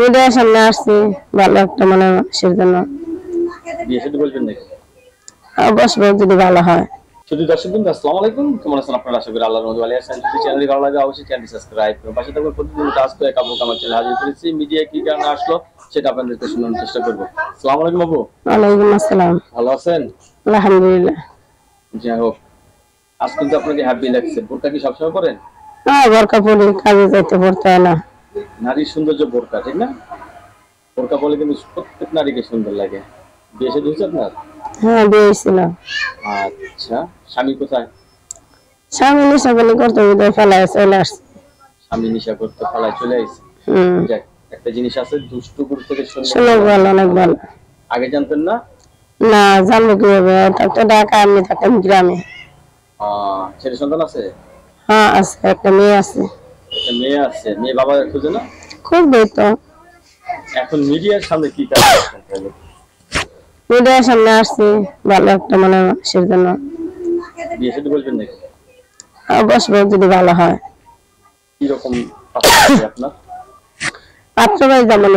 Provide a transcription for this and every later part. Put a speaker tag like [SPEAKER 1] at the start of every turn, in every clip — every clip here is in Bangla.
[SPEAKER 1] মিডিয়ার সামনে আসছি ভালো একটা মনের মানুষের জন্য।
[SPEAKER 2] বিয়ে শাদী বলবেন নাকি?
[SPEAKER 1] অবশ্যই যদি ভালো হয়।
[SPEAKER 2] শুধু দর্শকবৃন্দ আসসালামু আলাইকুম, কেমন আছেন আপনারা? আশা করি আল্লাহর রহমতে ভালো আছেন। যদি চ্যানেলটি ভালো লাগে অবশ্যই চ্যানেলটি সাবস্ক্রাইব করুন। পাশে থাকবেন প্রতিদিন কাজ করে কাবুক আমার চ্যানেল হাজির করেছি। মিডিয়া কি কারণে আসলো সেটা আপনাদেরকে শোনানোর চেষ্টা করবো। আসসালামু আলাইকুম আপু।
[SPEAKER 1] ওয়ালাইকুম আসসালাম।
[SPEAKER 2] ভালো আছেন?
[SPEAKER 1] আলহামদুলিল্লাহ।
[SPEAKER 2] যাই হোক, আজ কিন্তু আপনাকে হ্যাপি লাগছে। বোরকা কি সবসময় পরেন?
[SPEAKER 1] হ্যাঁ, বোরকা পরে কাজে যাইতে পড়তে হয় না।
[SPEAKER 2] নারীর সৌন্দর্য বোরকা, ঠিক না? বোরকা বলে কিন্তু প্রত্যেক নারীকে সুন্দর লাগে। বিয়ে শাদী হয়েছে আপনার?
[SPEAKER 1] হ্যাঁ, বিয়ে ছিল।
[SPEAKER 2] আচ্ছা, স্বামী কোথায়?
[SPEAKER 1] স্বামী নিশাপানি করতে উদয় ফেলায় চলে আসছে।
[SPEAKER 2] স্বামী নেশা করতে পালায় চলে আসছে। যাক, একটা জিনিস আছে, দুষ্টু গুরু থেকে
[SPEAKER 1] সুন্দর ভালো, অনেক ভালো।
[SPEAKER 2] আগে জানতেন না?
[SPEAKER 1] না, জানবো কিভাবে? তো ঢাকা, আমি থাকতাম গ্রামে।
[SPEAKER 2] ছেলে সন্তান আছে?
[SPEAKER 1] হ্যাঁ আছে, একটা মেয়ে আছে।
[SPEAKER 2] একটা মেয়ে আছে। মেয়ে বাবা খুঁজে না?
[SPEAKER 1] খুব তো।
[SPEAKER 2] এখন মিডিয়ার সামনে কি কাজ করছেন তাহলে?
[SPEAKER 1] মিডিয়ার সামনে আসছি ভালো একটা মনের মানুষের জন্য।
[SPEAKER 2] বিয়ে শাদী বলবেন নাকি?
[SPEAKER 1] অবশ্যই যদি ভালো হয়।
[SPEAKER 2] কিরকম আপনার
[SPEAKER 1] পাত্র ভাই যেমন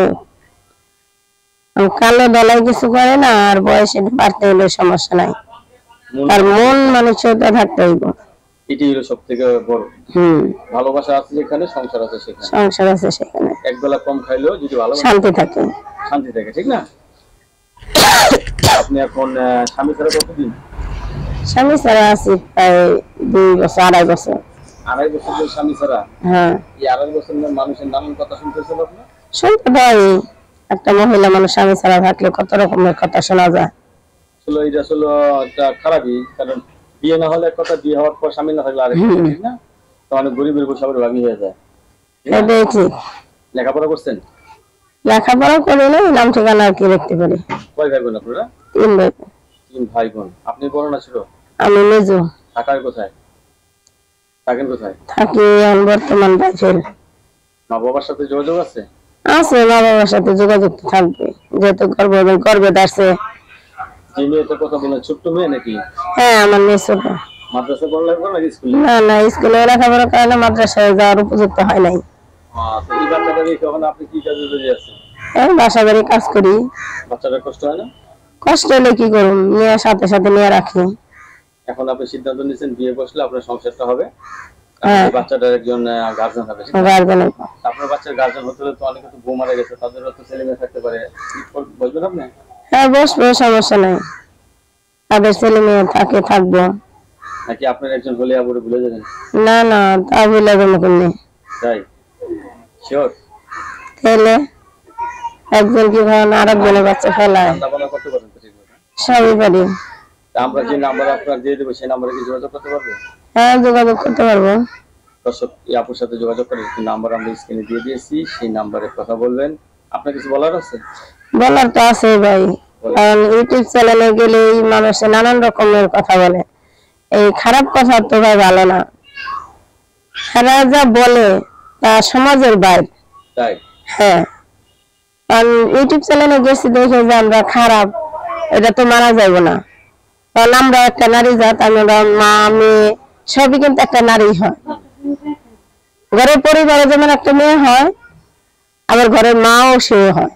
[SPEAKER 1] কালো দলায় কিছু করে না, আর বয়স একটু বাড়তে হলে সমস্যা নাই, আর মন মানসিকতা থাকতে হইব।
[SPEAKER 2] এটি হলো সব থেকে বড়। ভালোবাসা আছে যেখানে, সংসার আছে সেখানে।
[SPEAKER 1] সংসার আছে সেখানে।
[SPEAKER 2] একবেলা কম খাইলেও যদি ভালো
[SPEAKER 1] শান্তি থাকে।
[SPEAKER 2] শান্তি থাকে, ঠিক না? আপনি এখন স্বামী ছাড়া কতদিন?
[SPEAKER 1] স্বামী ছাড়া আছি প্রায় 2 বছর, 2.5 বছর।
[SPEAKER 2] 2.5 বছর ধরে স্বামী ছাড়া?
[SPEAKER 1] হ্যাঁ।
[SPEAKER 2] এই 2.5 বছর মানুষের নানান কথা শুনতেছেন আপনি?
[SPEAKER 1] শুনতে পাই, একটা মহিলা মানুষ স্বামী ছাড়া থাকলে কত রকমের কথা শোনা যায়।
[SPEAKER 2] আসলে এটা আসলে একটা খারাপই, কারণ বিয়ে না হলে এক কথা, বিয়ে হওয়ার পর স্বামী না থাকলে আরেক কথা, ঠিক না? তো অনেক গরিবের বসে আবার ভাবি হয়ে যায়।
[SPEAKER 1] এটাই ঠিক।
[SPEAKER 2] লেখাপড়া করছেন?
[SPEAKER 1] লেখাপড়া করে নাই, নাম ঠিকানা আর কি লিখতে পারি।
[SPEAKER 2] কয় ভাই বোন আপনারা?
[SPEAKER 1] 3 ভাই।
[SPEAKER 2] 3 ভাই বোন। আপনি বড় না ছোট?
[SPEAKER 1] আমি মেজো।
[SPEAKER 2] থাকার কোথায়? থাকেন কোথায়?
[SPEAKER 1] থাকি বর্তমান বাইফেল।
[SPEAKER 2] মা বাবার সাথে যোগাযোগ আছে?
[SPEAKER 1] আছে, মা বাবার সাথে যোগাযোগ থাকবে, যেহেতু গর্বে ধরছে।
[SPEAKER 2] যে মেয়েটার কথা বললেন, ছোট্ট মেয়ে নাকি?
[SPEAKER 1] হ্যাঁ, আমার মেয়ে ছোট।
[SPEAKER 2] মাদ্রাসা পড়ালেখা করে নাকি স্কুলে?
[SPEAKER 1] না না, স্কুলে লেখাপড়া করে না, মাদ্রাসায় যাওয়ার উপযুক্ত হয় নাই।
[SPEAKER 2] তো এই বাচ্চাটা রেখে এখন আপনি কি কাজে বেরিয়ে আছেন?
[SPEAKER 1] বাসা বাড়ি কাজ করি।
[SPEAKER 2] বাচ্চাটার কষ্ট হয় না?
[SPEAKER 1] কষ্ট হলে কি করুন, মেয়ে সাথে সাথে নিয়ে রাখি।
[SPEAKER 2] এখন আপনি সিদ্ধান্ত নিয়েছেন বিয়ে বসলে আপনার সংসারটা হবে,
[SPEAKER 1] হ্যাঁ,
[SPEAKER 2] বাচ্চাটার একজন গার্জেন হবে।
[SPEAKER 1] গার্জেন।
[SPEAKER 2] আপনার বাচ্চার গার্জেন হতে হলে তো অনেকে তো বউ মারা গেছে, তাদেরও তো ছেলে মেয়ে থাকতে পারে, বলবেন আপনি?
[SPEAKER 1] হ্যাঁ, বসবো, সমস্যা নাই। তাদের ছেলে মেয়ে থাকবো।
[SPEAKER 2] নাকি আপনার একজন হলে আবার ভুলে যাবেন?
[SPEAKER 1] না না, তা ভুলে যাবো কেন?
[SPEAKER 2] তাই শিওর?
[SPEAKER 1] তাহলে একজন কি ভাবে আরেকজনের বাচ্চা ফেলায়?
[SPEAKER 2] করতে পারেন তো? ঠিক আছে,
[SPEAKER 1] সবই পারি।
[SPEAKER 2] আমরা যে নাম্বার আপনার দিয়ে দেবো সেই নাম্বারে কি যোগাযোগ করতে পারবে?
[SPEAKER 1] হ্যাঁ, যোগাযোগ করতে পারবো।
[SPEAKER 2] দর্শক, এই আপুর সাথে যোগাযোগ করে একটি নাম্বার আমরা স্ক্রিনে দিয়ে দিয়েছি, সেই নাম্বারে কথা বলবেন। আপনার কিছু বলার আছে?
[SPEAKER 1] বলার তো আছে ভাই, কারণ ইউটিউব চ্যানেলে গেলে মানুষে নানান রকমের কথা বলে। এই খারাপ কথা তো ভাই ভালো না। এরা যা বলে তা সমাজের বাইরে।
[SPEAKER 2] তাই?
[SPEAKER 1] হ্যাঁ, কারণ ইউটিউব চ্যানেলে গেছি দেখে যে আমরা খারাপ, এটা তো মানা যাবে না। কারণ আমরা একটা নারী জাত, আমরা মা মেয়ে সবই কিন্তু একটা নারী হয়। ঘরের পরিবারে যেমন একটা মেয়ে হয়, আবার ঘরের মাও সেও হয়।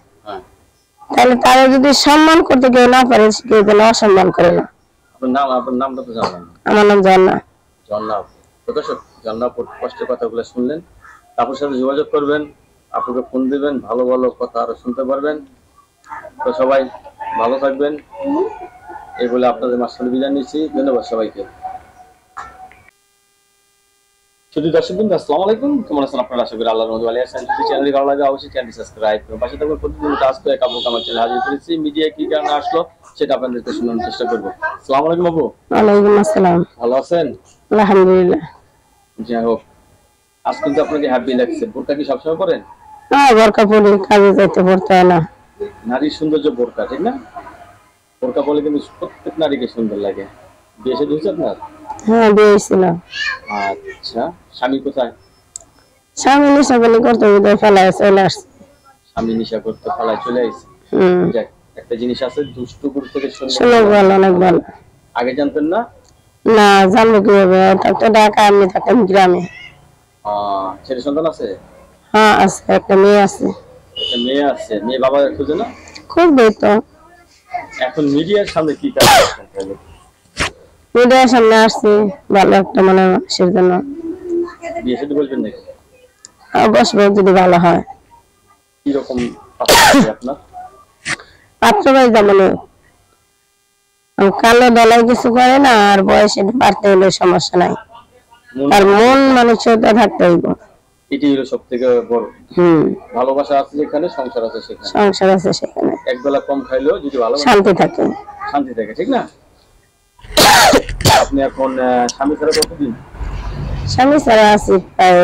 [SPEAKER 1] তাহলে তারা যদি সম্মান করতে কেউ না পারে, কেউ যেন অসম্মান করে না।
[SPEAKER 2] আপনার নামটা তো জানলাম।
[SPEAKER 1] আমার নাম ঝর্ণা।
[SPEAKER 2] ঝর্ণা। দর্শক, ঝর্ণা কষ্টের কথাগুলো শুনলেন। আপুর সাথে যোগাযোগ করবেন, আপুকে ফোন দিবেন, ভালো ভালো কথা আরো শুনতে পারবেন। তো সবাই ভালো থাকবেন, এই বলে আপনাদের মাঝখানে বিদায় নিচ্ছি। ধন্যবাদ সবাইকে। শুধু দর্শকবৃন্দ আসসালামু আলাইকুম, কেমন আছেন আপনারা? আশা করি আল্লাহর রহমতে ভালো আছেন। যদি চ্যানেলটি ভালো লাগে অবশ্যই চ্যানেলটি সাবস্ক্রাইব করুন। পাশে থাকবেন প্রতিদিন কাজ করে কাবুক আমার চ্যানেল হাজির করেছি। মিডিয়া কি কারণে আসলো সেটা আপনাদেরকে শোনানোর চেষ্টা করবো। আসসালামু আলাইকুম আপু।
[SPEAKER 1] ওয়ালাইকুম আসসালাম।
[SPEAKER 2] ভালো আছেন?
[SPEAKER 1] আলহামদুলিল্লাহ।
[SPEAKER 2] যাই হোক, আজ কিন্তু আপনাকে হ্যাপি লাগছে। বোরকা কি সবসময় পরেন?
[SPEAKER 1] হ্যাঁ, বোরকা পরে কাজে যাইতে পড়তে হয় না।
[SPEAKER 2] নারীর সৌন্দর্য বোরকা, ঠিক না? বোরকা বলে কিন্তু প্রত্যেক নারীকে সুন্দর লাগে। বিয়ে শাদী হয়েছে আপনার?
[SPEAKER 1] হ্যাঁ, বিয়ে ছিল।
[SPEAKER 2] আচ্ছা, স্বামী কোথায়?
[SPEAKER 1] স্বামী নিশাপানি করতে উদয় ফেলায় চলে আসছে।
[SPEAKER 2] স্বামী নেশা করতে পালায় চলে আসছে। যাক, একটা জিনিস আছে, দুষ্টু গুরু থেকে
[SPEAKER 1] সুন্দর ভালো, অনেক ভালো।
[SPEAKER 2] আগে জানতেন না?
[SPEAKER 1] না, জানবো কিভাবে? তো ঢাকা, আমি থাকতাম গ্রামে।
[SPEAKER 2] ছেলে সন্তান আছে?
[SPEAKER 1] হ্যাঁ আছে, একটা মেয়ে আছে।
[SPEAKER 2] একটা একটা মেয়ে আছে, মেয়ে বাবা খুঁজে না?
[SPEAKER 1] খুঁজবে তো।
[SPEAKER 2] এখন মিডিয়ার সামনে কি কাজ করছেন তাহলে?
[SPEAKER 1] মিডিয়ার সামনে আসছি ভালো একটা মানে মানুষের জন্য।
[SPEAKER 2] বিয়ে শাদী বলবেন নাকি?
[SPEAKER 1] বসবো যদি ভালো হয়।
[SPEAKER 2] কিরকম পাত্র চাই আপনার?
[SPEAKER 1] পাত্র ভাই যেমন কালো দলায় কিছু করে না, আর বয়সে বাড়তে হলে সমস্যা নাই, আর মন মানসিকতা থাকতে হইব।
[SPEAKER 2] এটি হলো সব থেকে বড়। ভালোবাসা আছে যেখানে সংসার আছে সেখানে।
[SPEAKER 1] সংসার আছে সেখানে।
[SPEAKER 2] এক বেলা কম খাইলেও যদি ভালো
[SPEAKER 1] শান্তি থাকে।
[SPEAKER 2] শান্তি থাকে, ঠিক না? আপনি এখন স্বামী ছাড়া কতদিন?
[SPEAKER 1] স্বামী ছাড়া আছি প্রায়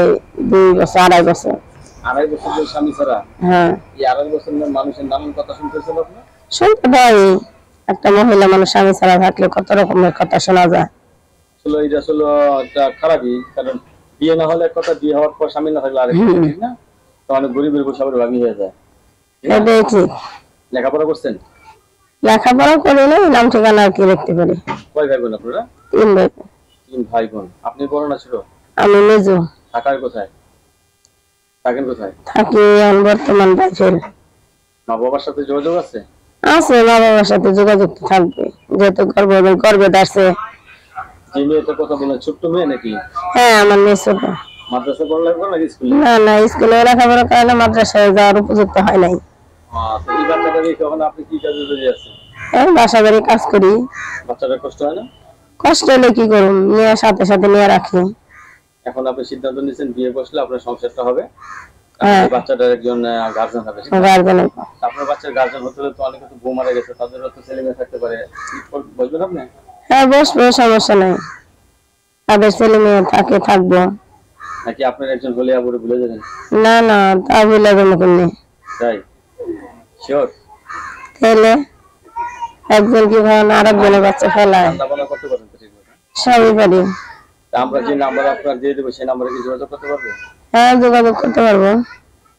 [SPEAKER 1] 2 বছর 2.5 বছর।
[SPEAKER 2] 2.5 বছর ধরে স্বামী ছাড়া?
[SPEAKER 1] হ্যাঁ।
[SPEAKER 2] এই 2.5 বছর মানুষের নানান কথা শুনতেছেন আপনি?
[SPEAKER 1] শুনতে পাই, একটা মহিলা মানুষ স্বামী ছাড়া থাকলে কত রকমের কথা শোনা যায়।
[SPEAKER 2] আসলে এটা আসলে একটা খারাপই, কারণ বিয়ে না হলে এক কথা, বিয়ে হওয়ার পর স্বামী না থাকলে আরেক কথা, ঠিক না? তো অনেক গরিবের গোসাবের ভাবি হয়ে যায়।
[SPEAKER 1] এটাই ঠিক।
[SPEAKER 2] লেখাপড়া করছেন?
[SPEAKER 1] লেখাপড়া করি নাই, নাম ঠিকানা আর কি লিখতে পারি।
[SPEAKER 2] কয় ভাই বোন আপনারা?
[SPEAKER 1] 3 ভাই।
[SPEAKER 2] 3 ভাই বোন। আপনি বড় না ছিল?
[SPEAKER 1] আমি মেজো।
[SPEAKER 2] থাকার কোথায়? থাকেন কোথায়?
[SPEAKER 1] থাকি বর্তমান বাইফেল।
[SPEAKER 2] মা বাবার সাথে যোগাযোগ আছে?
[SPEAKER 1] আছে, মা বাবার সাথে যোগাযোগ তো থাকবে, যেহেতু গর্বে ধরছে।
[SPEAKER 2] যে মেয়েটার কথা বললেন ছোট্ট মেয়ে নাকি?
[SPEAKER 1] হ্যাঁ, আমার মেয়ে ছোট।
[SPEAKER 2] মাদ্রাসা পড়ালেখা করে নাকি স্কুলে?
[SPEAKER 1] না না, স্কুলে লেখাপড়ার কারণে মাদ্রাসায় যাওয়ার উপযুক্ত হয় নাই।
[SPEAKER 2] তো এই বাচ্চাটা রেখে এখন আপনি কি কাজে জড়িয়ে আছেন?
[SPEAKER 1] এই বাসা বাড়ি কাজ করি।
[SPEAKER 2] বাচ্চাটার কষ্ট হয় না?
[SPEAKER 1] কষ্ট হলে কি করুন, নিয়ে সাথে সাথে নিয়ে রাখি।
[SPEAKER 2] এখন আপনি সিদ্ধান্ত নিয়েছেন বিয়ে বসলে আপনার সংসারটা হবে,
[SPEAKER 1] হ্যাঁ।
[SPEAKER 2] বাচ্চাটার একজন গার্জেন হবে।
[SPEAKER 1] গার্জেন।
[SPEAKER 2] আপনার বাচ্চার গার্জেন হতে হলে তো অনেকে তো বউ মারা গেছে, তাদেরও তো ছেলে মেয়ে থাকতে পারে, বলবেন আপনি?
[SPEAKER 1] হ্যাঁ, বসবো, সমস্যা নাই। তাদের ছেলে মেয়ে থাকবো।
[SPEAKER 2] নাকি আপনার একজন হলে আবার ভুলে যাবেন?
[SPEAKER 1] না না, তা ভুলে যাবো কেমনি?
[SPEAKER 2] তাই শিওর?
[SPEAKER 1] তাহলে একজন কি ভাবে আরেকজনের বাচ্চা ফেলায়?
[SPEAKER 2] রান্না বান্না করতে পারেন তো ঠিক মতো?
[SPEAKER 1] সবই পারি।
[SPEAKER 2] আমরা যে নাম্বার আপনার দিয়ে দেবো সেই নাম্বারে কি যোগাযোগ করতে পারবে?
[SPEAKER 1] হ্যাঁ, যোগাযোগ করতে পারবো।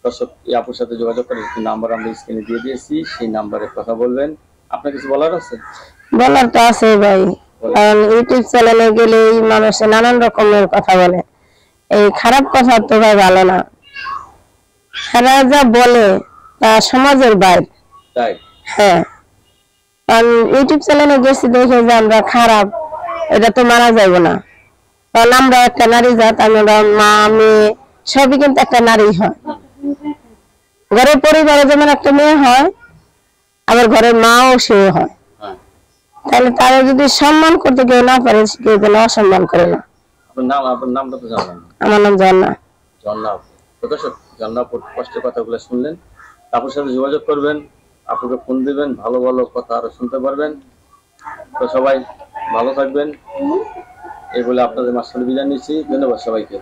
[SPEAKER 2] দর্শক, এই আপুর সাথে যোগাযোগ করে একটি নাম্বার আমরা স্ক্রিনে দিয়ে দিয়েছি, সেই নাম্বারে কথা বলবেন। আপনার কিছু বলার আছে?
[SPEAKER 1] বলার তো আছে ভাই, কারণ ইউটিউব চ্যানেলে গেলেই মানুষে নানান রকমের কথা বলে। এই খারাপ কথা তো ভাই ভালো না, এরা যা বলে তা সমাজের বাইরে।
[SPEAKER 2] তাই?
[SPEAKER 1] হ্যাঁ, কারণ ইউটিউব চ্যানেলে গেছি দেখে যে আমরা খারাপ, এটা তো মানা যাবে না। কারণ আমরা একটা নারী জাত, আমরা মা মেয়ে সবই কিন্তু একটা নারী হয়। ঘরের পরিবারে যেমন একটা মেয়ে হয়, আবার ঘরের মাও সে হয়। তাহলে তারা যদি সম্মান করতে কেউ না পারে, কেউ যেন অসম্মান করে না।
[SPEAKER 2] আপনার নামটা তো জানলাম।
[SPEAKER 1] আমার নাম ঝর্ণা।
[SPEAKER 2] ঝর্ণা। তো দর্শক, ঝর্ণা কষ্টের কথাগুলো শুনলেন, আপুর সাথে যোগাযোগ করবেন, আপুকে ফোন দিবেন, ভালো ভালো কথা আরো শুনতে পারবেন। তো সবাই ভালো থাকবেন, এই বলে আপনাদের মাঝখানে বিদায় নিচ্ছি। ধন্যবাদ সবাইকে।